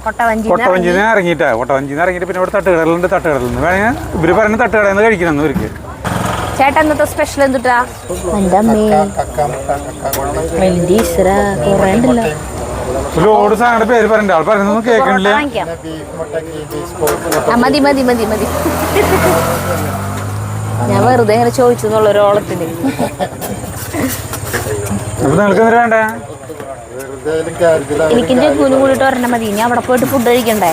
കൊട്ടവഞ്ചിന്ന് ഇറങ്ങിയിട്ടാ. കൊട്ടവഞ്ചിന്ന് ഇറങ്ങിയിട്ട് പിന്നെ ഇവിടെ തട്ടുകടലുണ്ട്. തട്ടുകടലുണ്ട് വേണമെങ്കിൽ ഇവര് പറയുന്ന തട്ടുകടയിൽ നിന്ന് കഴിക്കണം ഇവർക്ക്. ചേട്ടാ ഇന്നത്തെ സ്പെഷ്യൽ എന്തുട്ടാ? എന്റെ അമ്മേ ലോഡ് സാധനങ്ങളുടെ പേര് പറയണ്ട. ആൾ പറയുന്നൊന്നും കേൾക്കണില്ല. മതി മതി മതി മതി. ഞാൻ വെറുതെ ഇങ്ങനെ ചോദിച്ചു എന്നുള്ളൊരു ഓളത്തിന്. അപ്പൊ നിങ്ങൾക്ക് എന്തിനാ വേണ്ടേ? എനിക്കും ജഗ്ഗുവിനും കൂടിയിട്ട് ഒരെണ്ണം മതി. ഇനി അവിടെ പോയിട്ട് ഫുഡ് കഴിക്കണ്ടേ?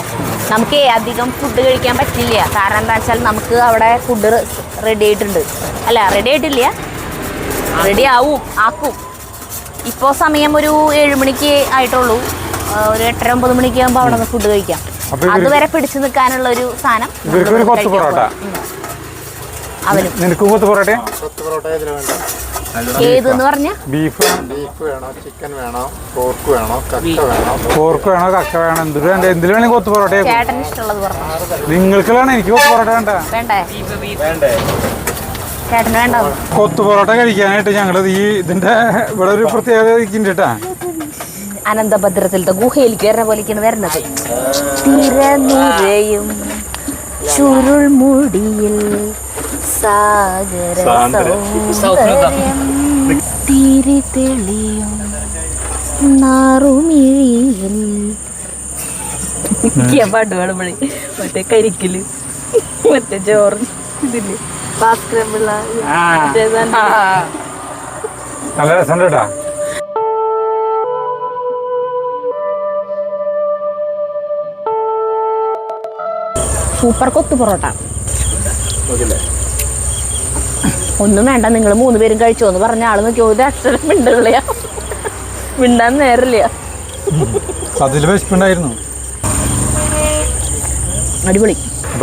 നമുക്ക് അധികം ഫുഡ് കഴിക്കാൻ പറ്റില്ല. കാരണം എന്താ വെച്ചാൽ നമുക്ക് അവിടെ ഫുഡ് റെഡി ആയിട്ടുണ്ട്. അല്ല റെഡി ആയിട്ടില്ല, റെഡി ആക്കും. ഇപ്പോൾ സമയം ഒരു 7 മണിക്ക് ആയിട്ടുള്ളൂ. ഒരു 8-9 മണിക്ക് ആകുമ്പോൾ അവിടെ നിന്ന് ഫുഡ് കഴിക്കാം. അതുവരെ പിടിച്ചു നിൽക്കാനുള്ള ഒരു സാധനം അവനും. ഏതെന്ന് പറഞ്ഞ ബീഫ് വേണോ, ചിക്കൻ വേണോ, പോർക്ക് വേണോ, കക്ക വേണോ, എന്തിനു വേണമെങ്കിൽ കൊത്തു പൊറോട്ട. ചേട്ടന് ഇഷ്ടമുള്ളത് പറഞ്ഞു. നിങ്ങൾക്ക് വേണം, എനിക്ക് കൊത്തു പൊറോട്ട വേണ്ട. വേണ്ടേ? ചേട്ടന് വേണ്ട. കൊത്തു പൊറോട്ട കഴിക്കാനായിട്ട് ഞങ്ങൾ ഇതിന്റെ ഇവിടെ ഒരു പ്രത്യേകത കേട്ടാ. അനന്തഭദ്രത്തിലത്തെ ഗുഹയിലേക്ക് വരുന്ന പോലെയൊക്കെയാണ് വരുന്നത്. തിരനുരയും ചുരുൾമുടിയിൽ സാഗര സൗന്ദര്യം തിരി തെളിയും നാറുമിഴിയിൽ. പാട്ട് പാടുമ്പോഴേ മറ്റേ കരിക്കല്, മറ്റേ ചോറ്, ഇതില്ലേ ഭാസ്കരൻ പിള്ള. നല്ല രസം കേട്ടാ. സൂപ്പർ കൊത്തു പൊറോട്ട. ഒന്നും വേണ്ട, നിങ്ങൾ 3 പേരും കഴിച്ചോന്ന് പറഞ്ഞ ആള് നോക്കിയോ ഒരു അക്ഷരം മിണ്ടുകളയാ. മിണ്ടാൻ നേരില്ല. അടിപൊളി.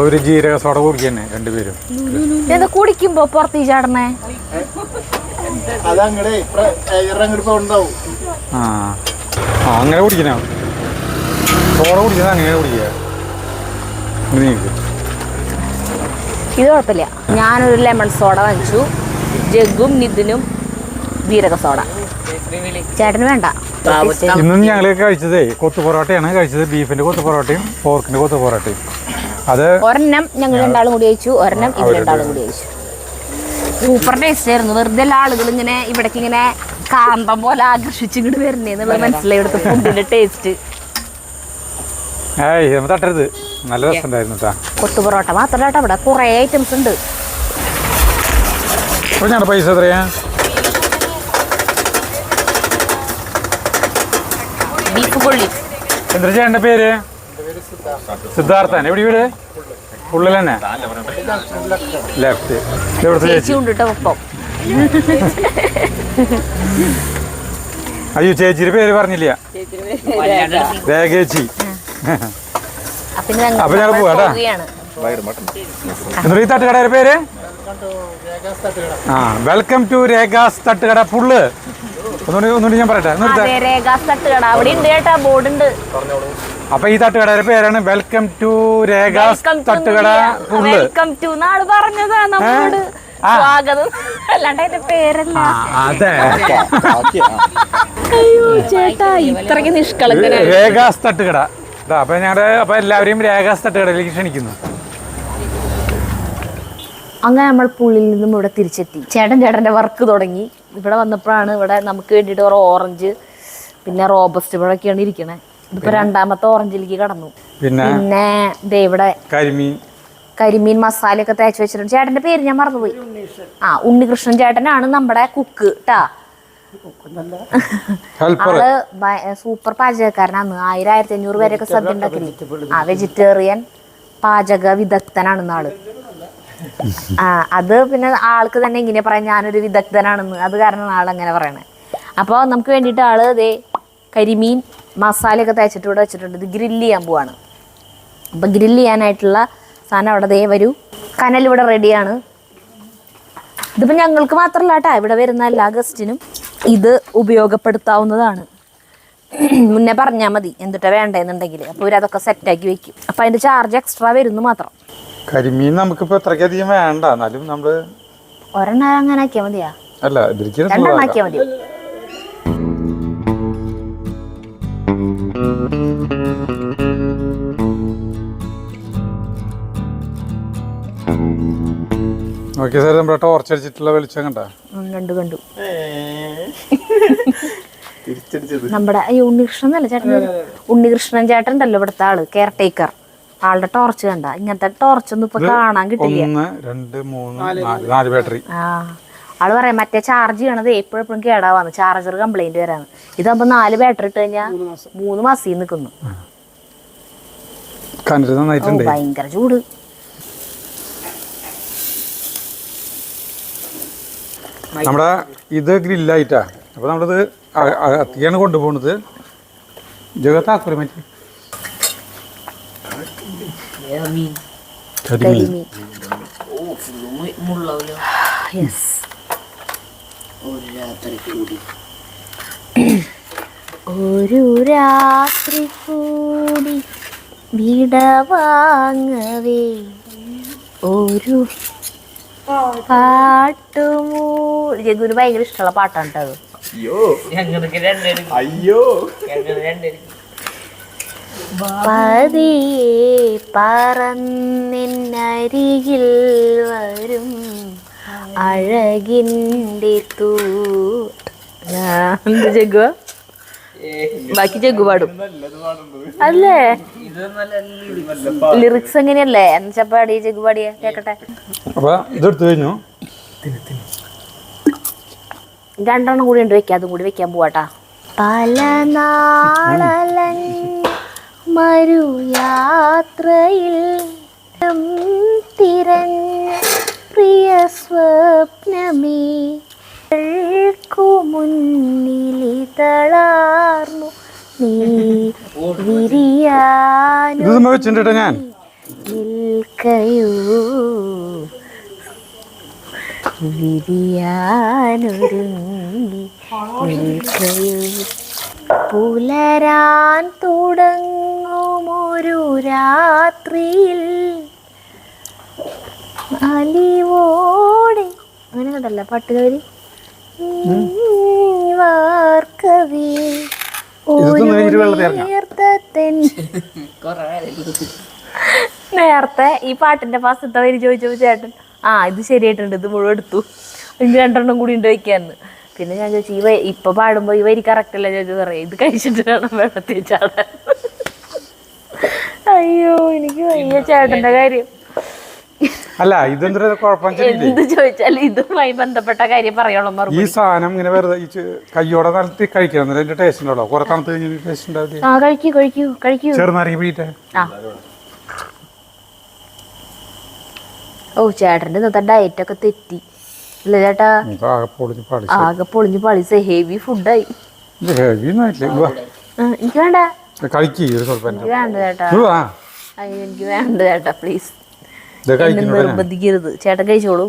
ഒരു ജീരക സോഡ കുടിക്കന്നെ രണ്ടുപേരും. എന്താ കുടിക്കുമ്പോ പുറത്തീ ചാടണേ? അങ്ങനെ കുടിക്കണ സോഡ കുടിക്കുന്നത് അങ്ങനെ കുടിക്കുക. ഇത് കുഴപ്പമില്ല. ഞാനൊരു ലെമൺ സോഡ വാങ്ങിച്ചു. ജഗ്ഗും നിതിനും ജീരക സോഡ. ചേട്ടന് വേണ്ട. ഇന്നും ഞങ്ങൾ കഴിച്ചതേ കൊത്തു പൊറോട്ടയാണ് കഴിച്ചത്. ബീഫിന്റെ കൊത്തു പൊറോട്ടയും പോർക്കിന്റെ കൊത്തു പൊറോട്ടയും. അത് ഒരെണ്ണം ഞങ്ങൾ രണ്ടാളും കൂടി കഴിച്ചു, ഒരെണ്ണം ഇവർ രണ്ടാളും കൂടി കഴിച്ചു. സൂപ്പർ ടേസ്റ്റ് ആയിരുന്നു. വെറുതെ ആളുകൾ ഇങ്ങനെ ഇവിടേക്ക് ഇങ്ങനെ കാന്തം പോലെ ആകർഷിച്ചിങ്ങോട്ട് വരുന്നേ എന്നുള്ളത് മനസ്സിലായി. ഇവിടുത്തെ ഫുഡിന്റെ ടേസ്റ്റ്. തട്ടരുത്, നല്ല രസമുണ്ടായിരുന്നു. കൊത്തു പൊറോട്ട മാത്രമല്ല, ഇവിടെ കുറെ ഐറ്റംസ് ഉണ്ട്. ഞങ്ങളുടെ പൈസ എത്രയാ? ബീഫ് കൊള്ളി. എന്താ ചേട്ടൻ്റെ പേര്? സിദ്ധാർത്ഥൻ. എവിടെ വീട്? ഉള്ളിൽ തന്നെ, ലെഫ്റ്റ്. അയ്യോ ചേച്ചിയുടെ പേര് പറഞ്ഞില്ല. രേഖേച്ചി. അപ്പൊ ഞങ്ങൾ പോവാട്ടാ. എന്നിട്ട് ഈ തട്ടുകടയുടെ പേര്? വെൽക്കം ടു രേഖാസ് തട്ടുകട ഫുള്ള്. ഒന്നുകൂടി ഞാൻ പറയട്ടെ. അപ്പൊ ഈ തട്ടുകടയുടെ പേരാണ് വെൽക്കം ടു രേഖാസ് തട്ടുകട ഫുള്ള്. അതെ, രേഖാസ് തട്ടുകട. അപ്പൊ അപ്പൊ എല്ലാവരെയും രേഖാസ് തട്ടുകടയിലേക്ക് ക്ഷണിക്കുന്നു. അങ്ങനെ നമ്മൾ പുള്ളിയിൽ നിന്നും ഇവിടെ തിരിച്ചെത്തി. ചേട്ടൻ്റെ വർക്ക് തുടങ്ങി. ഇവിടെ വന്നപ്പോഴാണ് ഇവിടെ നമുക്ക് വേണ്ടിയിട്ട് ഒരു ഓറഞ്ച് പിന്നെ റോബസ്റ്റ് പഴമൊക്കെയാണ് ഇരിക്കണേ. ഇതിപ്പോ 2ാമത്തെ ഓറഞ്ചിലേക്ക് കടന്നു. പിന്നെ ഇവിടെ കരിമീൻ മസാലയൊക്കെ തേച്ച് വെച്ചിട്ടുണ്ട്. ചേട്ടന്റെ പേര് ഞാൻ മറന്നുപോയി. ഉണ്ണികൃഷ്ണൻ ചേട്ടനാണ് നമ്മുടെ കുക്ക് ട്ടാ. ആള് സൂപ്പർ പാചകക്കാരനാണ്. 1000-1500 പേരൊക്കെ സദ്യ ഉണ്ടാക്കില്ലേ. വെജിറ്റേറിയൻ പാചക വിദഗ്ധനാണെന്ന് ആള്. അത് പിന്നെ ആൾക്ക് തന്നെ ഇങ്ങനെ പറയാം, ഞാനൊരു വിദഗ്ധനാണെന്ന്. അത് കാരണം ആളങ്ങനെ പറയണേ. അപ്പോൾ നമുക്ക് വേണ്ടിയിട്ട് ആള് കരിമീൻ മസാലയൊക്കെ തേച്ചിട്ട് ഇവിടെ വെച്ചിട്ടുണ്ട്. ഇത് ഗ്രില്ല് ചെയ്യാൻ പോവാണ്. അപ്പം ഗ്രില്ല് ചെയ്യാനായിട്ടുള്ള സാധനം അവിടെ വരൂ. കനൽ ഇവിടെ റെഡിയാണ്. ഇതിപ്പോൾ ഞങ്ങൾക്ക് മാത്രമല്ല കേട്ടോ, ഇവിടെ വരുന്ന എല്ലാ ഗസ്റ്റിനും ഇത് ഉപയോഗപ്പെടുത്താവുന്നതാണ്. മുന്നേ പറഞ്ഞാൽ മതി എന്തിട്ടാ വേണ്ടതെന്നുണ്ടെങ്കിൽ. അപ്പോൾ ഇവരതൊക്കെ സെറ്റാക്കി വെക്കും. അപ്പം അതിൻ്റെ ചാർജ് എക്സ്ട്രാ വരുന്നു മാത്രം. കരിമീൻ നമുക്കിപ്പോൾ എത്രയ്ക്കധികം വേണ്ട, എന്നാലും നമ്മൾ ഒരെണ്ണം അങ്ങനെ ആക്കിയാൽ മതിയാ? അല്ല, 2 ആക്കിയാൽ മതി. നോക്കിയ സാർ നമ്മുടെ ടോർച്ച് അടിച്ചിട്ടുള്ള വെളിച്ചം കണ്ട കണ്ടു നമ്മുടെ ഉണ്ണികൃഷ്ണൻ എന്നല്ല ചേട്ടൻ, ഉണ്ണികൃഷ്ണൻ ചേട്ടൻ ഉണ്ടല്ലോ ഇവിടുത്തെ ആള്, കെയർ ടേക്കർ, ആളുടെ ടോർച്ച് കണ്ട. ഇങ്ങനത്തെ ടോർച്ച് ഒന്നും ഇപ്പൊ കാണാൻ കിട്ടില്ല. 1 2 3 4 ബാറ്ററി. ആള് പറയാം മറ്റേ ചാർജ് ചെയ്യണത് എപ്പോഴും കേടാവാന്ന്, ചാർജർ കംപ്ലൈന്റ് വരാന്ന്. ഇതാകുമ്പോ 4 ബാറ്ററി ഇട്ട് കഴിഞ്ഞാൽ 3 മാസം നിക്കുന്നു. ഭയങ്കര ചൂട്. നമ്മുടെ ഇത് ഗ്രില്ലായിട്ടാ. അപ്പൊ നമ്മളിത് അത്തിയാണ് കൊണ്ടുപോകുന്നത്. ജഗത്താക്കൂല മറ്റേ ഒരു രാത്രി കൂടി വിടവാങ്ങവേ ഒരു പാട്ടുമൂടി. ജഗുവിന് ഭയങ്കര ഇഷ്ടമുള്ള പാട്ടാണ് കേട്ടോ അത്. പതിയെ പറന്നിന്നരികിൽ വരും അഴകിൻ്റെ ജഗു. ബാക്കി ജഗു പാടും അല്ലേ? ലിറിക്സ് എങ്ങനെയല്ലേ എന്നുവെച്ചാ പാടി ജഗു പാടിയ കേക്കട്ടെ. അപ്പൊ ഇതെടുത്തു കഴിഞ്ഞു. 2 കൂടി ഉണ്ട് വെക്കാം, അതും കൂടി വെക്കാൻ പോവാട്ടാ. പല നാളലൻ മരുയാത്രയിൽ തിരഞ്ഞ പ്രിയ സ്വപ്നമേ മുന്നിലിതളാർന്നു നീ നിൽക്കയോ വിരിയാനൊരുങ്ങി നിൽക്കയോ. പുലരാൻ തുടങ്ങുമൊരു രാത്രിയിൽ അലിവോടെ, അങ്ങനെ കണ്ടല്ല പാട്ടുകാരി, വാർക്കവേ നേരത്തെ ഈ പാട്ടിന്റെ ഫസ്റ്റത്തെ വരി ചോദിച്ചപ്പോ ചേട്ടൻ ഇത് ശരിയായിട്ടുണ്ട്, ഇത് മുഴുവൻ എടുത്തു, ഇനി 2 കൂടി ഉണ്ട് വയ്ക്കാന്ന്. പിന്നെ ഞാൻ ചോദിച്ചു ഇപ്പൊ പാടുമ്പോ ഈ വരി കറക്റ്റ് അല്ല ചോദിച്ചു. പറയാം ഇത് കഴിച്ചിട്ട് വേണം വെള്ളത്തിൽ ചാടാൻ. അയ്യോ എനിക്ക് വയ്യ ചേട്ടന്റെ കാര്യം. അല്ല ഇതെന്ത് ചോദിച്ചാലും ഇതുമായി ബന്ധപ്പെട്ട കാര്യം പറയുള്ളൂ. ഈ സാധനം ഇങ്ങനെ വെറുതെ കയ്യോടെ നടത്തി കഴിക്കണം, അതിന്റെ ടേസ്റ്റ് ഉണ്ടല്ലോ. കുറെ തണുത്ത് കഴിഞ്ഞ ടേസ്റ്റ് ഉണ്ടാവില്ല. ചെറുനാരങ്ങ പിഴിട്ടെ. ഓ ചേട്ടന്റെ ഇന്നത്തെ ഡയറ്റ് ഒക്കെ തെറ്റി അല്ലേ ചേട്ടാ? ആകെ പൊളിഞ്ഞു പാളിച്ച ഹെവി ഫുഡായി. എനിക്ക് വേണ്ട, വേണ്ട ചേട്ടാ, എനിക്ക് വേണ്ട ചേട്ടാ, പ്ലീസ് നിർബന്ധിക്കരുത്. ചേട്ടൻ കഴിച്ചോളൂ,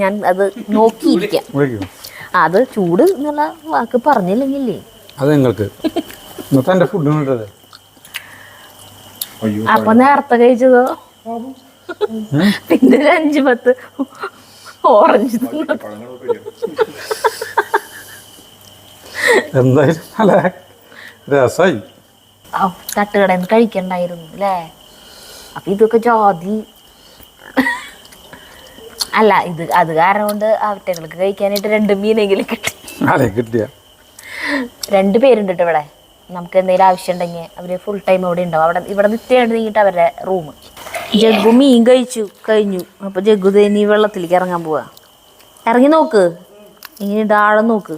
ഞാൻ അത് നോക്കിയിരിക്കാം. അത് ചൂട് എന്നുള്ള വാക്ക് പറഞ്ഞില്ലെങ്കിലേ അപ്പൊ നേരത്തെ കഴിച്ചതോ പിന്നെ 5-10 ഓറഞ്ച് എന്തായാലും നല്ല രസായി. തട്ടുകടയിൽ നിന്ന് കഴിക്കണ്ടായിരുന്നു അല്ലേ? അപ്പൊ ഇതൊക്കെ ജാതി അല്ല, ഇത് അത് കാരണം കൊണ്ട് അവറ്റകൾക്ക് കഴിക്കാനായിട്ട് 2 മീനെങ്കിലും കിട്ടി. 2 പേരുണ്ട് കേട്ടോ ഇവിടെ. നമുക്ക് എന്തെങ്കിലും ആവശ്യം ഉണ്ടെങ്കിൽ അവര് ഫുൾ ടൈം ഇവിടെ ഉണ്ടാവും. ഇവിടെ നിത്യം നീങ്ങിട്ട് അവരുടെ റൂം. ജഗ്ഗു മീൻ കഴിഞ്ഞു. അപ്പൊ ജഗ്ഗു ഇനി വെള്ളത്തിലേക്ക് ഇറങ്ങാൻ പോവാ. ഇറങ്ങി നോക്ക്, ഇങ്ങനെ ആഴം നോക്ക്.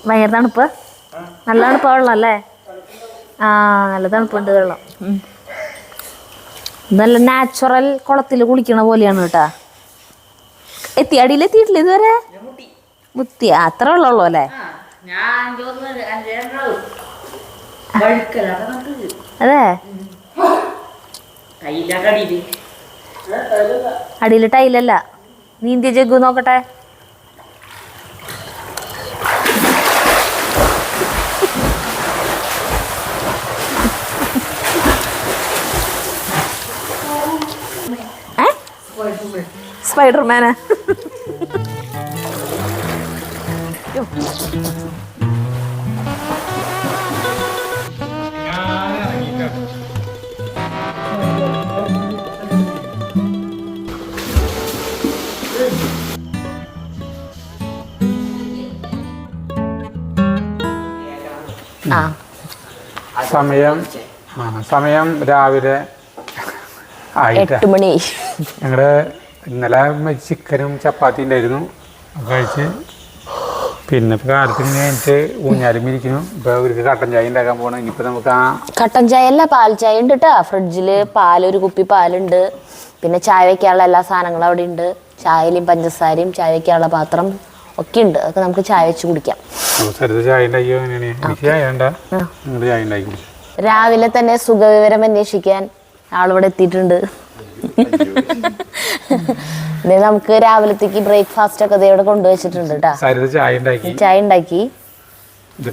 ഭയങ്കര തണുപ്പ്, നല്ല തണുപ്പാ വെള്ളം അല്ലേ? നല്ല തണുപ്പുണ്ട് വെള്ളം. നല്ല നാച്ചുറൽ കുളത്തിൽ കുളിക്കണ പോലെയാണ് കേട്ടാ. അടിയിലെത്തിയിട്ടില്ല ഇതുവരെ. മുത്തി അത്ര ഉള്ളൂ അല്ലേ? അതെ, അടിയിൽ ടൈലല്ല. നീന്തിയ ജഗ്ഗു നോക്കട്ടെ. സ്പൈഡർമാനാ? ആ സമയം രാവിലെ 8 മണി. ഞങ്ങളുടെ ഇന്നലെ ചിക്കനും ചപ്പാത്തി ഉണ്ടായിരുന്നു കഴിച്ച്. പിന്നെ ഇപ്പൊ കാലത്തിന് കഴിഞ്ഞിട്ട് ഊഞ്ഞാലും ഇരിക്കുന്നു. ഇപ്പൊ ഒരു കട്ടൻ ചായ ഉണ്ടാക്കാൻ പോകണം. ഇനിയിപ്പോ നമുക്ക് ആ കട്ടൻ ചായ അല്ല, പാൽ ചായ ഉണ്ട് കേട്ടോ. ഫ്രിഡ്ജില് ഒരു കുപ്പി പാലുണ്ട്. പിന്നെ ചായ വെക്കാനുള്ള എല്ലാ സാധനങ്ങളും അവിടെ ഉണ്ട്. ചായയിലും പഞ്ചസാരയും ചായ വെക്കാനുള്ള പാത്രം ഒക്കെ ഉണ്ട്. അതൊക്കെ നമുക്ക് ചായ വെച്ച് കുടിക്കാം. രാവിലെ തന്നെ സുഖവിവരം അന്വേഷിക്കാൻ ആളിവിടെ എത്തിയിട്ടുണ്ട്. നമുക്ക് രാവിലത്തേക്ക് ബ്രേക്ക്ഫാസ്റ്റ് ഒക്കെ ഇവിടെ കൊണ്ടുവച്ചിട്ടുണ്ട് കേട്ടോ. ചായ ഉണ്ടാക്കി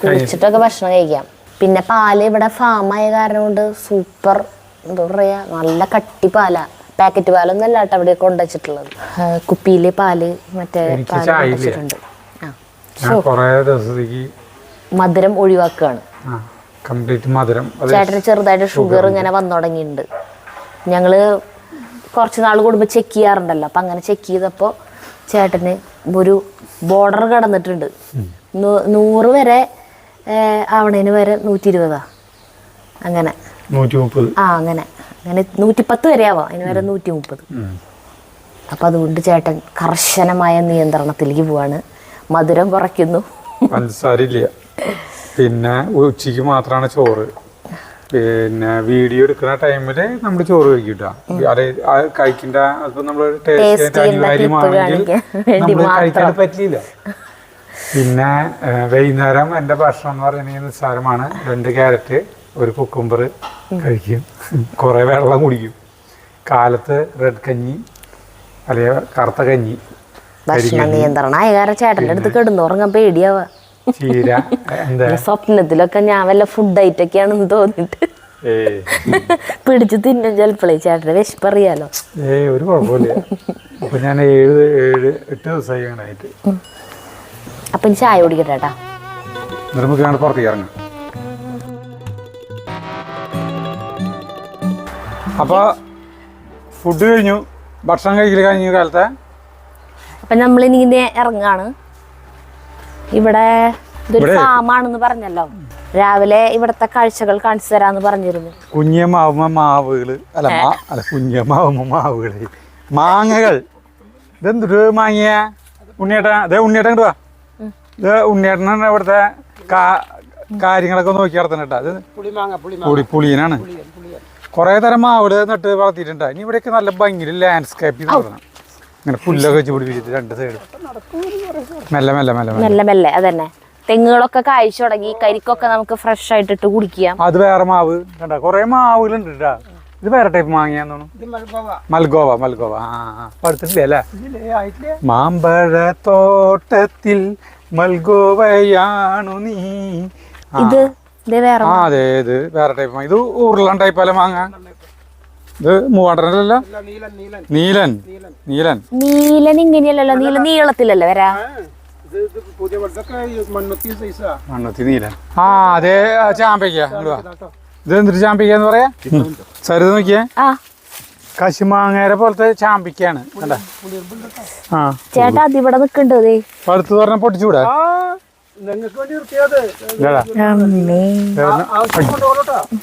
കുടിച്ചിട്ടൊക്കെ ഭക്ഷണം കഴിക്കാം. പിന്നെ പാല് ഇവിടെ ഫാമായ കാരണം കൊണ്ട് സൂപ്പർ, എന്താ പറയാ, നല്ല കട്ടി പാലാ. പാക്കറ്റ് പാലൊന്നും അല്ല കേട്ടോ അവിടെ കൊണ്ടുവച്ചിട്ടുള്ളത്. കുപ്പിയിലെ പാല് മറ്റേ വെച്ചിട്ടുണ്ട്. മധുരം ഒഴിവാക്കുകയാണ്. ചേട്ടന് ചെറുതായിട്ട് ഷുഗർ ഇങ്ങനെ വന്നു തുടങ്ങിയിട്ടുണ്ട്. ഞങ്ങള് കുറച്ച് നാൾ കൂടുമ്പോൾ ചെക്ക് ചെയ്യാറുണ്ടല്ലോ. അപ്പം അങ്ങനെ ചെക്ക് ചെയ്തപ്പോൾ ചേട്ടന് ഒരു ബോർഡർ കടന്നിട്ടുണ്ട്. 100 വരെ ആവണേന് വരെ 120. അങ്ങനെ 130. അങ്ങനെ 110 വരെ ആവാം. അതിന് വരെ 130. അപ്പം അതുകൊണ്ട് ചേട്ടൻ കർശനമായ നിയന്ത്രണത്തിലേക്ക് പോവാണ്. മധുരം കുറയ്ക്കുന്നു. പഞ്ചസാരയില്ല. പിന്നെ ഉച്ചയ്ക്ക് മാത്രമാണ് ചോറ്. പിന്നെ വീഡിയോ എടുക്കുന്ന ടൈമില് നമ്മൾ ചോറ് കഴിക്കൂട്ടാ. അത് കഴിക്കണ്ട, അതിപ്പോ നമ്മള് അനിവാര്യമാണെങ്കിൽ നമ്മൾ കഴിക്കാൻ പറ്റില്ല. പിന്നെ വൈകുന്നേരം എൻ്റെ ഭക്ഷണം എന്ന് പറഞ്ഞാൽ നിസ്സാരമാണ്. 2 ക്യാരറ്റ്, 1 കുക്കുംബർ കഴിക്കും. കുറെ വെള്ളം കുടിക്കും. കാലത്ത് റെഡ് കഞ്ഞി അല്ലെങ്കിൽ കറുത്ത കഞ്ഞി. ഭക്ഷണ നിയന്ത്രണമായ കാരണം ചേട്ടൻ്റെ അടുത്ത് കിടന്നുറങ്ങാൻ പേടിയാവാ. ചീര എന്താ സ്വപ്നത്തിലൊക്കെ ഞാൻ വല്ല ഫുഡ് ഐറ്റൊക്കെയാണെന്ന് തോന്നിട്ട് പിടിച്ചു തിന്നും ചിലപ്പോഴേ. ചേട്ടൻ്റെ വിശപ്പറിയാലോ. ഒരു കുഴപ്പമില്ല. അപ്പൊ ഞാൻ 7-8 ദിവസമായി ആയിട്ട്. അപ്പൊ ചായ കുടിക്കട്ടെ കേട്ടാ. നമുക്ക് പുറത്തേക്ക് ഇറങ്ങാം. അപ്പൊ ഫുഡ് കഴിഞ്ഞു, ഭക്ഷണം കഴിക്കൽ കഴിഞ്ഞു കാലത്തെ. അപ്പൊ നമ്മളിനി ഇറങ്ങാണ്. ഇവിടെ ഇതൊരു ഫാമാണെന്ന് പറഞ്ഞല്ലോ. രാവിലെ ഇവിടത്തെ കാഴ്ചകൾ കാണിച്ചു തരാന്ന് പറഞ്ഞിരുന്നു. കുഞ്ഞമാവുമ്പോ മാവുകള് മാവുകള്, മാങ്ങകൾ. ഇതെന്തൊരു മാങ്ങിയ ഉണ്ണിയേട്ടാ? അതെ ഉണ്ണിയേട്ടൻ ഇങ്ങോട്ട് വാ. ഇത് ഉണ്ണിയേട്ടനാണ് ഇവിടുത്തെ കാര്യങ്ങളൊക്കെ നോക്കി നടത്തണേട്ടാ. ഇത് പുളിയനാണ്. കുറെ തരം മാവുകള് നട്ട് വളർത്തിയിട്ടുണ്ട്. ഇനി ഇവിടെയൊക്കെ നല്ല ഭംഗിയിൽ ലാൻഡ്സ്കേപ്പ് നടത്തണം. ഇങ്ങനെ പുല്ലൊക്കെ വെച്ച് പിടിപ്പിച്ചിട്ട് 2 സൈഡ് മെല്ലെ മെല്ലെ. അതന്നെ, തെങ്ങുകളൊക്കെ കായ്ച്ചു തുടങ്ങി. കരിക്കൊക്കെ നമുക്ക് ഫ്രഷ് ആയിട്ട് ഇട്ട് കുടിക്കാം. അത് വേറെ മാവ് കണ്ട, കുറെ മാവുകളുണ്ട് കേട്ടാ. ഇത് വേറെ ടൈപ്പ് മാങ്ങിയാന്ന് തോന്നുന്നു. മൽഗോവ. പഠിത്തിട്ടില്ലേ അല്ലേ? മാമ്പഴ തോട്ടത്തിൽ മൽഗോവയാണു നീ. ഇത് അതെ, ഇത് വേറെ ടൈപ്പ് മാങ്ങ. ഇത് ഉരുളൻ ടൈപ്പ് അല്ല മാങ്ങ. ഇത് മൂവാണ്ടനല്ലോ. നീലൻ ഇങ്ങനെയല്ലല്ലോ. നീളത്തിലല്ലേ വരാ. മണ്ണുത്തി നീലൻ. അതെ ചാമ്പയ്ക്ക. ഇത് എന്തൊരു ചാമ്പയ്ക്കാന്ന് പറയാ? സരിത നോക്കിയേ. കശുമാങ്ങേരെ പോലത്തെ ചാമ്പിക്കാണ്. ചേട്ടാ അത് ഇവിടെ നിക്കണ്ടേ? പഴുത്ത് പറഞ്ഞ പൊട്ടിച്ചൂടാ?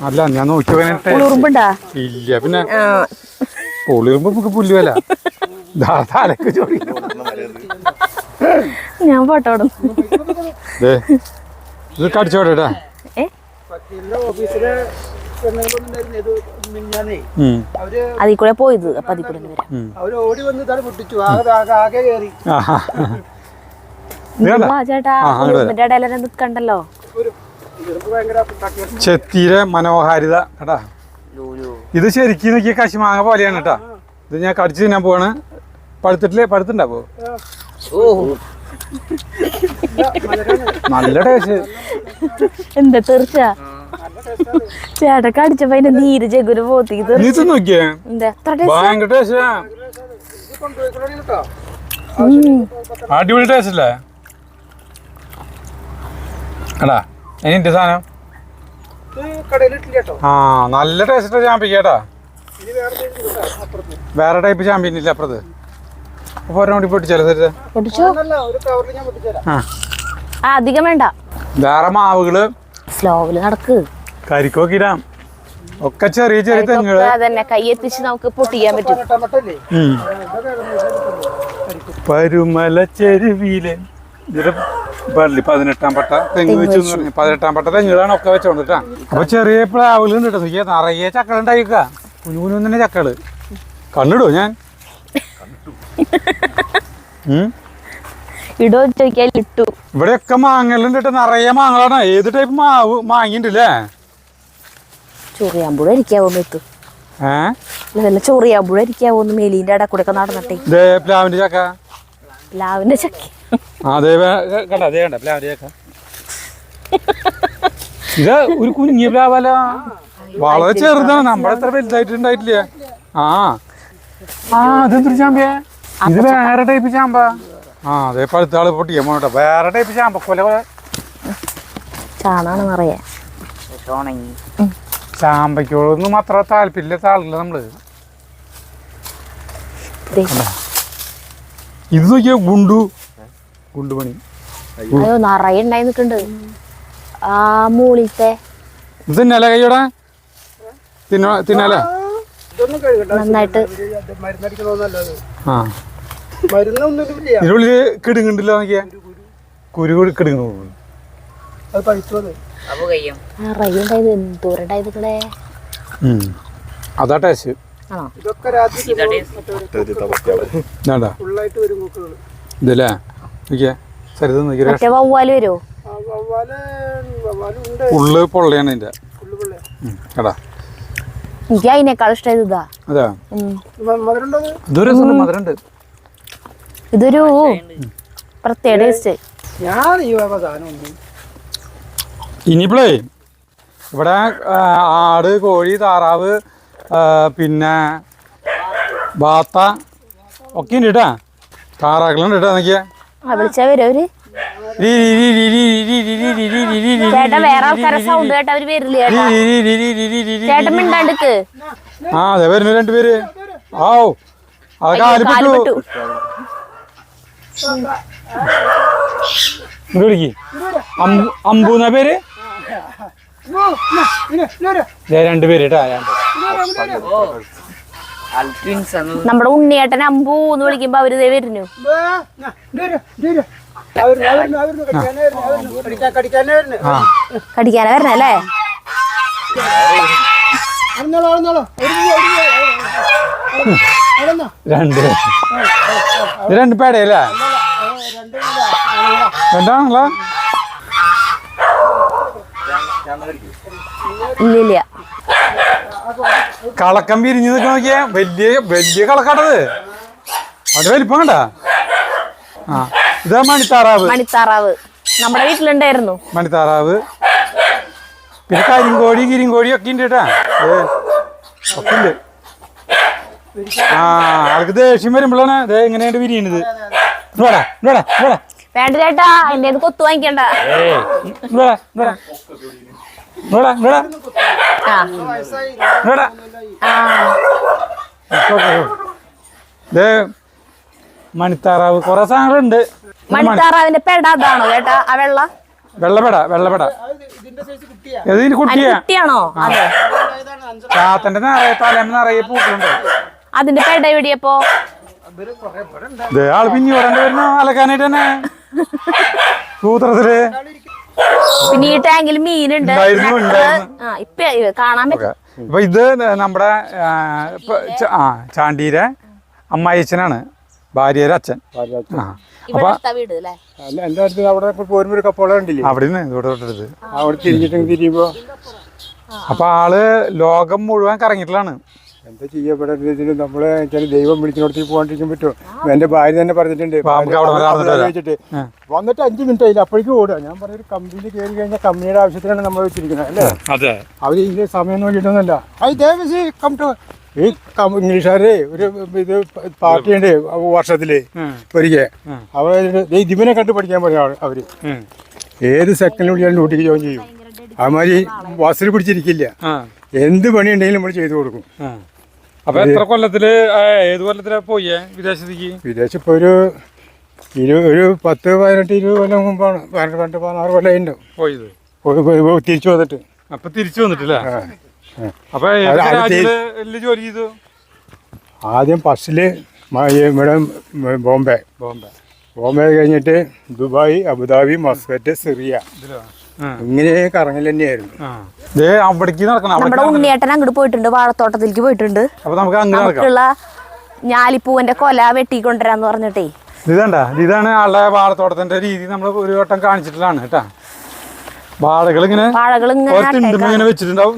അല്ല ഞാൻ നോക്കി ഇല്ല. പിന്നെ പുളിയുമ്പോ പുല്ലുവല്ല. ഞാൻ ഫോട്ടോ ഇത് കടിച്ചോടാ. അതിൽ കൂടെ പോയത്. അപ്പൊ അതിൽ കൂടെ ചേട്ടാ നിക്കണ്ടല്ലോ. ചെത്തിയിലെ മനോഹാരിത കേട്ടാ. ഇത് ശരിക്കും നോക്കിയ കശുമാങ്ങ പോലെയാണ് കേട്ടാ. ഇത് ഞാൻ കടിച്ചു തിന്നാൻ പോവാണ്. പഴുത്തുണ്ടാവോ? നല്ല ടേസ്റ്റ്. എന്താ തീർച്ച ചേട്ടാ കടിച്ചപ്പോ അതിന്റെ നീര് ചെകുര് പോത്തിക്ക് നോക്കിയേ. ഭയങ്കര ടേസ്റ്റ്. അടിപൊളി ടേസ്റ്റ് അല്ലേ എടാ? അതിന്റെ സാധനം നല്ല ടേസ്റ്റ് ചാമ്പിക്കാട്ടാ. വേറെ ടൈപ്പ് ചാമ്പ്യനില്ല അപ്പുറത്ത്. അപ്പൊ ഒരെണ്ണം കൂടി പൊട്ടിച്ചാലോ? അധികം വേണ്ട. വേറെ മാവുകള് സ്ലോവില് നടക്ക്. കരിക്കോക്കിടാം ഒക്കെ ചെറിയ ചെറിയ തെങ്ങുകള്. അതന്നെ കൈ എത്തിച്ച് നമുക്ക് പൊട്ടിക്കാൻ പറ്റും. പരുമല ചെരുവിയിലെ ഇതിന്റെ പള്ളി 18-ാം പട്ട തെങ്ങ് വെച്ചു എന്ന് പറഞ്ഞു. 18-ാം പട്ട തെങ്ങുകളാണ് ഒക്കെ വെച്ചോണ്ടിട്ടാ. അപ്പൊ ചെറിയ പ്ലാവുകളുണ്ട് കേട്ടോ. നിറയെ ചക്കള ഉണ്ടായിക്ക. കുഞ്ഞു തന്നെ ചക്കള് കണ്ടിടോ ഞാൻ ഇടോ ചോദിക്കാൻ ഇട്ടു. ഇവിടെയൊക്കെ മാങ്ങലുണ്ട് കേട്ടോ. നിറയെ മാങ്ങളാണ്. ഏത് ടൈപ്പ് മാവ് മാങ്ങിണ്ടല്ലേ. ചൊറിയാമ്പുഴ ഇരിക്കാവോ എത്തു. അല്ല ചൊറിയാമ്പുഴ ഇരിക്കാവോന്ന് മേലീന്റെ ഇട കൂടെ ഒക്കെ നടന്നിട്ടേ. പ്ലാവിന്റെ ചക്ക. പ്ലാവിന്റെ ചക്ക അതേ കണ്ട അതേ കണ്ട പ്ലാവിന്റെ ചക്ക. ഇത് ഒരു കുഞ്ഞി പ്ലാവല. വളരെ ചെറുതാണ്. നമ്മുടെ എത്ര വലുതായിട്ടുണ്ടായിട്ടില്ല. അതെന്തൊരു ചാമ്പ. ഇത് വേറെ ടൈപ്പ് ചാമ്പ. അതേ പഴുത്ത ആള് പൊട്ടിക്കാൻ പോണോട്ടോ. വേറെ ടൈപ്പ് ചാമ്പ. കൊല ചാണാണ് നിറയെ. ചാമ്പയ്ക്കൊന്നും അത്ര താല്പര്യമില്ലാത്ത ആളില്ല നമ്മള്. ഇത് നോക്കിയ ഗുണ്ടു പണി. അയ്യോ നിറയെ ഉണ്ടായി നിക്കണ്ട്. ആ മൂളിത്തെ ഇത് തിന്നല കയ്യോടെ തിന്നാല നന്നായിട്ട്. ഇതിനുള്ളില് കിടുങ്ങുണ്ടല്ലോ നോക്കിയാ. കുരു കിടുങ്ങു. അതാ ടേസ്റ്റ്. ഇതല്ലേ നോക്കിയാ. സരിത നോക്കിയാ. വവ്വാല് വരുമോ? ഉള്ളു പൊള്ളയാണ് ഇതിന്റെ. കേടാ എനിക്ക് അതിനേക്കാൾ ഇഷ്ടം ഇതാ. അതാ മധുരണ്ട്. ഇതൊരു പ്രത്യേക ടേസ്റ്റ്. ഇനിയിപ്പോഴേ ഇവിടെ ആട്, കോഴി, താറാവ്, പിന്നെ ബാത്ത ഒക്കെ ഉണ്ട് കേട്ടാ. താറാക്കളുണ്ട് കേട്ടാ. നോക്കിയാ വിളിച്ചാ വരും അവര്. ചേട്ടാ വേറെ ആൾക്കാരെ സൗണ്ട് കേട്ടാ അവര് വരില്ല. ചേട്ടൻ മിണ്ടാണ്ടിക്ക്. അതെ വരുന്നു രണ്ടുപേര്. അതൊക്കെ വിളിക്ക്. അമ്പൂന്ന പേര്. രണ്ടുപേര് കേട്ടാ. നമ്മുടെ ഉണ്ണിയേട്ടൻ അമ്പൂ എന്ന് വിളിക്കുമ്പോ അവര് ദേ വരുന്നു. കടിക്കാനാ വരണല്ലേ. രണ്ട് പേടയല്ലേ. രണ്ടാണല്ലോ. ഇല്ലില്ല. കളക്കം വിരിഞ്ഞു നിൽക്കാൻ നോക്കിയാ. വലിയ കളക്കാട്ടത്. അവിടെ വലിപ്പം കണ്ട. ഇതാ മണിത്താറാവ്. നമ്മുടെ വീട്ടിലുണ്ടായിരുന്നു മണിത്താറാവ്. പിന്നെ കരിങ്കോഴി ഒക്കെ ഉണ്ട് കേട്ടാ. ഒക്കെ ഉണ്ട്. ആൾക്ക് ദേഷ്യം വരുമ്പോഴാണ് എങ്ങനെയാണ്ട് വിരിയണത്. വേണ്ട ചേട്ടാ എന്റെ കൊത്തു വാങ്ങിക്കണ്ട. മണിത്താറാവ് കൊറേ സാധനങ്ങളുണ്ട്. മണിത്താറാവിന്റെ പെട അതാണോ ചേട്ടാ? ആ വെള്ളപ്പെട ഇതിന് കുട്ടിയാണോ? അതെ. ചാത്തന്റെ തലേന്ന് നിറയെ പൂക്കളുണ്ട്. അതിന്റെ പെട എവിടെയപ്പോ? ആള് പിന്നെ വരേണ്ടി വരുന്ന അലക്കാനായിട്ട് തന്നെ സൂത്രത്തില്. പിന്നെ ഈ ടാങ്കിൽ മീനുണ്ട്. ഇപ്പൊ കാണാൻ പറ്റും. ഇപ്പൊ ഇത് നമ്മുടെ ചാണ്ടീരെ അമ്മായിച്ചനാണ്. ഭാര്യയുടെ അച്ഛൻ. അപ്പൊ എന്റെ അടുത്ത് അവിടെ പോരുമ്പോ ഒരു കപ്പോള ഉണ്ടില്ലേ, അവിടെ നിന്ന് ഇവിടെ തൊട്ടടുത്ത് അവിടെ തിരിഞ്ഞിട്ട് തിരിയുമ്പോ. അപ്പൊ ആള് ലോകം മുഴുവൻ കറങ്ങിയിട്ടുള്ളതാണ്. എന്താ ചെയ്യപ്പെടരുത്. നമ്മള് ദൈവം വിളിച്ചിടത്തേക്ക് പോകാണ്ടിരിക്കാൻ പറ്റുമോ? എന്റെ ഭാര്യ തന്നെ പറഞ്ഞിട്ടുണ്ട്. വെച്ചിട്ട് വന്നിട്ട് 5 മിനിറ്റ് ആയില്ല അപ്പോഴേക്കും ഓടുക. ഞാൻ പറഞ്ഞൊരു കമ്പനിയിൽ കയറി കഴിഞ്ഞാൽ കമ്പനിയുടെ ആവശ്യത്തിനാണ് നമ്മൾ വെച്ചിരിക്കുന്നത് അല്ലേ. അവര് ഇതിന്റെ സമയം നോക്കിയിട്ടൊന്നുമല്ല. ഈ ഇംഗ്ലീഷുകാരെ ഒരു ഇത് പാർട്ടിയുണ്ട് വർഷത്തില് ഒരിക്കൽ. അവര് ഇതിനെ കണ്ട് പഠിക്കാൻ പറയാ അവര്. ഏത് സെക്കൻഡിൽ വിളിച്ചാലും ഡ്യൂട്ടിക്ക് ജോയിൻ ചെയ്യും. അതുമാതിരി ബസ്സിൽ പിടിച്ചിരിക്കില്ല. എന്ത് പണി ഉണ്ടെങ്കിലും നമ്മൾ ചെയ്തു കൊടുക്കും. അപ്പൊ എത്ര കൊല്ലത്തില് ഏത് കൊല്ലത്തിലാ പോയേ വിദേശത്തേക്ക്? വിദേശം ഇപ്പൊ ഒരു 10, 18, 20 കൊല്ലം മുമ്പാണ്. 16 കൊല്ലം പോയത്. തിരിച്ചു വന്നിട്ട്. അപ്പൊ തിരിച്ചു വന്നിട്ടില്ലേ? ആ. അപ്പൊ ജോലി ചെയ്തു? ആദ്യം ഫസ്റ്റില് ഇവിടെ ബോംബെ കഴിഞ്ഞിട്ട് ദുബായ്, അബുദാബി, മസ്കറ്റ്, സിറിയ, ഇങ്ങനെ കറങ്ങൽ തന്നെയായിരുന്നു. അവിടേക്ക് നടക്കണം. നമ്മുടെ ഉണ്ണിയേട്ടൻ അങ്ങോട്ട് പോയിട്ടുണ്ട്, വാഴത്തോട്ടത്തിലേക്ക് പോയിട്ടുണ്ട്. അപ്പൊ നമുക്ക് നമുക്കുള്ള ഞാലിപ്പൂവിന്റെ കൊല വെട്ടിക്കൊണ്ടുവരാന്ന് പറഞ്ഞിട്ടേ. ഇതാണ് ആളുടെ വാഴത്തോട്ടത്തിന്റെ രീതി. നമ്മൾ ഒരു വട്ടം കാണിച്ചിട്ടുള്ളതാണ് കേട്ടാ. വാഴകൾ ഇങ്ങനെ വെച്ചിട്ടുണ്ടാവും.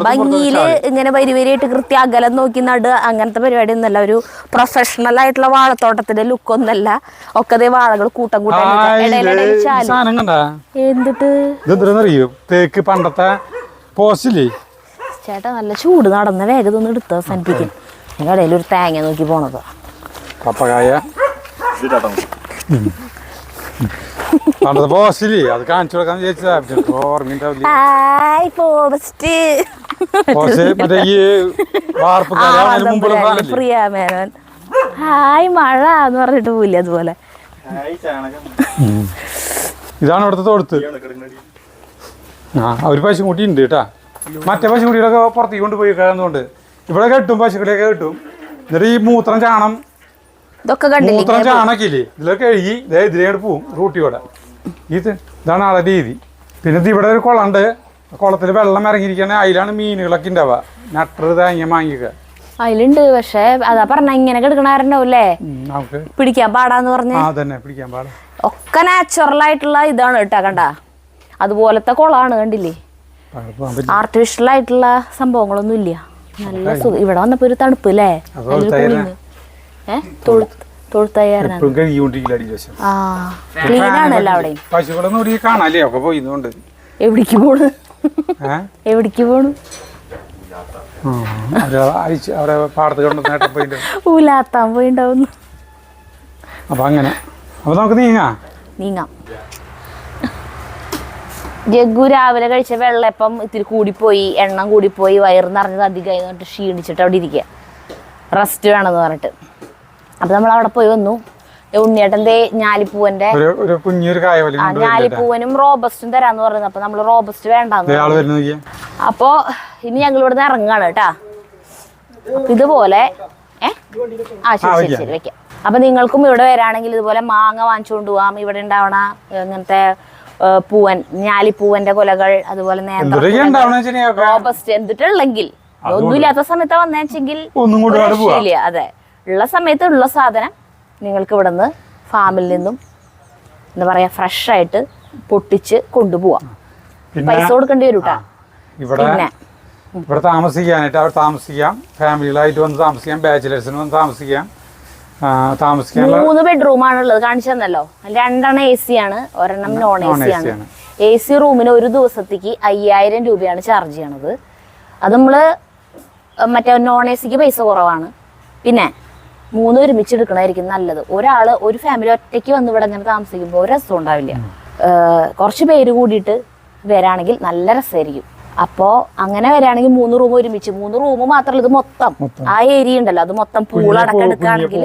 ഭംഗിയില് ഇങ്ങനെ വരിവരിയായിട്ട് കൃത്യ അകലം നോക്കി നട്, അങ്ങനത്തെ പരിപാടി ഒന്നല്ല. ഒരു പ്രൊഫഷണൽ ആയിട്ടുള്ള വാഴത്തോട്ടത്തിന്റെ ലുക്ക് ഒന്നല്ല. ഒക്കെ വാഴകൾ കൂട്ടം കൂട്ടം എന്തിട്ടറിയോ? തേക്ക് പണ്ടത്തെ പോസ്റ്റില്ലേ ചേട്ടാ, നല്ല ചൂട് നടന്ന വേഗം ഒന്ന് എടുത്ത് അവസാനിപ്പിക്കും. അതിന്റെ ഇടയിൽ ഒരു തേങ്ങ നോക്കി പോണത്. പപ്പകായ പോസ്റ്റില്ലേ, അത് കാണിച്ചു കൊടുക്കാൻ പ്രിയാമേനോൻ ഹായ് മഴ എന്ന് പറഞ്ഞിട്ട് പോയില്ലേ, അതുപോലെ. ഇതാണ് ഇവിടുത്തെ തൊഴുത്ത്. ഒരു പശുക്കുട്ടി ഉണ്ട് കേട്ടാ. മറ്റേ പശുക്കുട്ടികളൊക്കെ പുറത്തേക്ക് കൊണ്ടുപോയി കഴിയുന്നതുകൊണ്ട് ഇവിടെ കെട്ടും, പശുക്കളെയൊക്കെ കെട്ടും. എന്നിട്ട് ഈ മൂത്രം ചാണകം ചാണകല്ലേ ഇതിലൊക്കെ കഴുകി ഇതിലേട്ട് പോവും റൂട്ടിയോടെ. ഇതാണ് ആളെ രീതി. പിന്നെ ഇവിടെ ഒരു കുളമുണ്ട്. കുളത്തിൽ വെള്ളം ഇറങ്ങിയിരിക്കണേ, അതിലാണ് മീനുകളൊക്കെ ഉണ്ടാവുക. നട്ടറ് തേങ്ങ മാങ്ങിക്ക അതിലുണ്ട്. പക്ഷെ അതാ പറഞ്ഞ ഇങ്ങനെ കിടക്കണാരുണ്ടാവൂല്ലേ, നമുക്ക് പിടിക്കാൻ പാടാന്ന് പറഞ്ഞ. അതന്നെ, പിടിക്കാൻ പാടാ. ഒക്കെ നാച്ചുറൽ ആയിട്ടുള്ള ഇതാണ് കേട്ടാ. കണ്ട അതുപോലത്തെ കുളമാണ്, കണ്ടില്ലേ? ആർട്ടിഫിഷ്യൽ ആയിട്ടുള്ള സംഭവങ്ങളൊന്നും ഇല്ല. നല്ല സുഖം. ഇവിടെ വന്നപ്പോ ഒരു തണുപ്പ് അല്ലേ? ക്ലീനാണല്ലോ അവിടെയും. പശുക്കളൊന്നും കാണാല്ലേ, ഒക്കെ പോയിന്നുണ്ട്. എവിടേക്ക് പോണു? എവിടേക്ക് പോണു? ഊലാത്താൻ പോയിണ്ടാവുന്നു. അപ്പൊ അങ്ങനെ അപ്പൊ നമുക്ക് നീങ്ങാം. ജഗ്ഗു രാവിലെ കഴിച്ച വെള്ളപ്പം ഇത്തിരി കൂടിപ്പോയി, എണ്ണം കൂടിപ്പോയി, വയറ് നിറഞ്ഞത് അധികമായി പറഞ്ഞിട്ട് ക്ഷീണിച്ചിട്ട് അവിടെ ഇരിക്കുക, റെസ്റ്റ് വേണമെന്ന് പറഞ്ഞിട്ട്. അപ്പൊ നമ്മൾ അവിടെ പോയി വന്നു. ഉണ്ണിയേട്ടന്റെ ഞാലിപ്പൂവന്റെ ഞാലിപ്പൂവനും റോബസ്റ്റും തരാന്ന് പറയുന്നത്. അപ്പൊ നമ്മള് റോബസ്റ്റ് വേണ്ടെന്ന്. അപ്പൊ ഇനി ഞങ്ങൾ ഇവിടുന്ന് ഇറങ്ങാണ് കേട്ടാ. ഇതുപോലെ ശരി വെക്കാം. അപ്പൊ നിങ്ങൾക്കും ഇവിടെ വരാണെങ്കിൽ ഇതുപോലെ മാങ്ങ വാങ്ങിച്ചുകൊണ്ട് പോവാം. ഇവിടെ ഉണ്ടാവണ ഇങ്ങനത്തെ പൂവൻ, ഞാലിപ്പൂവന്റെ കൊലകൾ, അതുപോലെ റോബസ്റ്റ് എന്തിട്ടുള്ളെങ്കിൽ ഒന്നുമില്ലാത്ത സമയത്ത് വന്നെങ്കിൽ രക്ഷയില്ല. അതെ, ഉള്ള സമയത്ത് ഉള്ള സാധനം നിങ്ങൾക്ക് ഇവിടെ നിന്ന് ഫാമിൽ നിന്നും എന്താ പറയാ ഫ്രഷ് ആയിട്ട് പൊട്ടിച്ച് കൊണ്ടുപോവാം. പൈസ കൊടുക്കേണ്ടി വരും കേട്ടാ. പിന്നെ ഇവിടെ താമസിക്കാനായിട്ട് അവിടെ താമസിക്കാം, ഫാമിലികളായിട്ട് വന്ന് താമസിക്കാം, ബാച്ചിലേഴ്സിന് വന്ന് താമസിക്കാം. 3 ബെഡ്റൂമാണുള്ളത്, കാണിച്ചു തന്നല്ലോ. 2 AC ആണ്, ഒരെണ്ണം നോൺ AC ആണ്. AC റൂമിന് ഒരു ദിവസത്തേക്ക് 5000 രൂപയാണ് ചാർജ് ചെയ്യണത്. അത് നമ്മള് മറ്റേ നോൺ ACക്ക് പൈസ കുറവാണ്. പിന്നെ 3 ഒരുമിച്ച് എടുക്കണമായിരിക്കും നല്ലത്. ഒരു ഫാമിലി ഒറ്റയ്ക്ക് വന്ന് ഇവിടെ ഇങ്ങനെ താമസിക്കുമ്പോൾ ഒരു രസം ഉണ്ടാവില്ല. കുറച്ച് പേര് കൂടിയിട്ട് വരാണെങ്കിൽ നല്ല രസമായിരിക്കും. അപ്പോ അങ്ങനെ വരികയാണെങ്കിൽ 3 റൂം ഒരുമിച്ച്, 3 റൂം മാത്രമല്ല, ഇത് മൊത്തം ആ ഏരിയ ഉണ്ടല്ലോ, അത് മൊത്തം പൂളടക്കം എടുക്കുകയാണെങ്കിൽ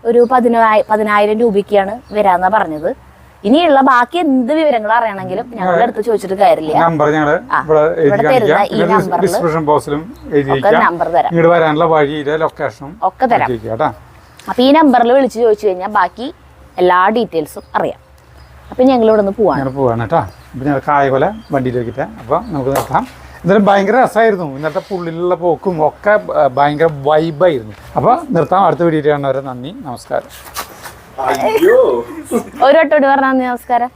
ഒരു 10,000 രൂപയ്ക്കാണ് വരാന്നാ പറഞ്ഞത്. ഇനിയുള്ള ബാക്കി എന്ത് വിവരങ്ങൾ അറിയണമെങ്കിലും ഞങ്ങളുടെ അടുത്ത് ചോദിച്ചിട്ട് കാര്യമില്ല. ഈ നമ്പറിൽ നമ്പർ തരാം, ഒക്കെ തരാം. അപ്പൊ ഈ നമ്പറിൽ വിളിച്ച് ചോദിച്ചു കഴിഞ്ഞാൽ ബാക്കി എല്ലാ ഡീറ്റെയിൽസും അറിയാം. അപ്പൊ ഞങ്ങൾ ഇവിടെ നിന്ന് പോവാണ് കേട്ടോ. അപ്പൊ ഞങ്ങൾ കായകൊല വണ്ടിയിൽ വെക്കിട്ടെ. അപ്പൊ നമുക്ക് നിർത്താം. എന്തായാലും ഭയങ്കര രസമായിരുന്നു ഇന്നത്തെ പുള്ളിലുള്ള പോക്കും ഒക്കെ, ഭയങ്കര വൈബായിരുന്നു. അപ്പൊ നിർത്താം. അടുത്ത വീഡിയോ കാണുന്നവരെ നന്ദി, നമസ്കാരം. ഒരു വട്ടോട് പറഞ്ഞാൽ നമസ്കാരം.